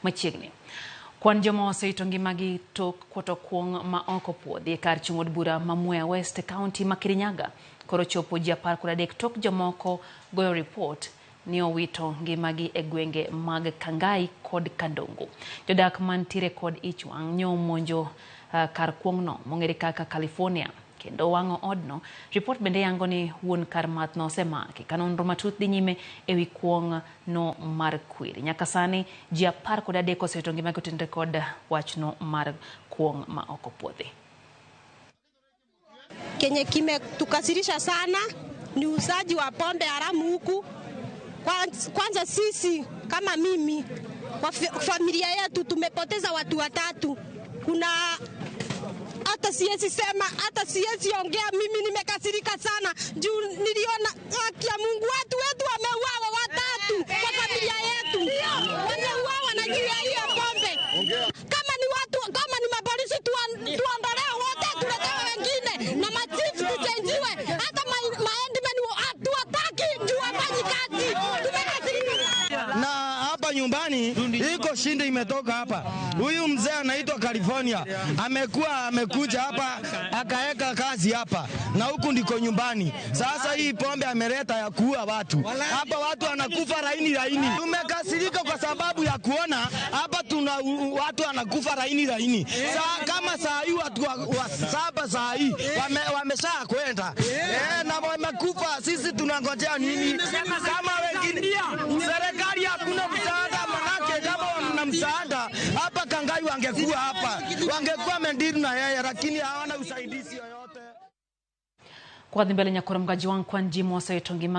machiegni. Kwan joma oseito ngimagi tok kuoto kuong' ma oko puodhi e kar chung' od bura ma Mwea West County ma Kirinyaga koro chopo ji 13 tok jomoko goyo ripot ni owito ngimagi e gwenge mag Kangai kod Kandongo. Jodak mantiere kod ich wang' nyo monjo kar kuong'no mong'ere kaka California kendo wang'o odno. Ripot bende yango ni wuon kar math no osemaki ka nonro matut dhi nyime ewi kuong' no mar kwiri. Nyaka sani ji 13 oseito ngimagi kotenore kod wachno mar kuong' ma oko puodhi. Kenye kimetukasirisha sana ni uzaji wa pombe haramu huku. Kwanza sisi kama mimi kwa familia yetu tumepoteza watu 3. Kuna hata siwezi sema, hata siwezi ongea, mimi nimekasirika sana juu niliona haki ya Mungu, watu wetu wameuawa 3 kwa familia yetu. Wameuawa na juu ya hiyo pombe. Kama ni watu, kama ni mapolisi tuondolewe wote, tuletewe wengine na machifu tuchenjiwe. Hata maendmen hatuwataki juu wafanyi kazi. Tumekasirika. Na hapa nyumbani iko shinde imetoka hapa. Huyu mzee anaitwa California amekuja hapa akaeka kazi hapa na huku ndiko nyumbani. Sasa hii pombe ameleta ya kuua watu hapa, watu wanakufa laini. Tumekasirika kwa sababu ya kuona hapa tuna watu wanakufa laini. Kama saa hii watu wa 7 saa hii wamesha kwenda na wamekufa. Sisi tunangojea nini? Kama wengine serikali hakuna msaada, manake kama wana msaada hapa Kangai wangekuwa hapa, wangekuwa mendiri na yeye, lakini hawana usaidizi yoyote. Kwa dhimbele nyakora mgaji wang kwan jimo oseito ngimagi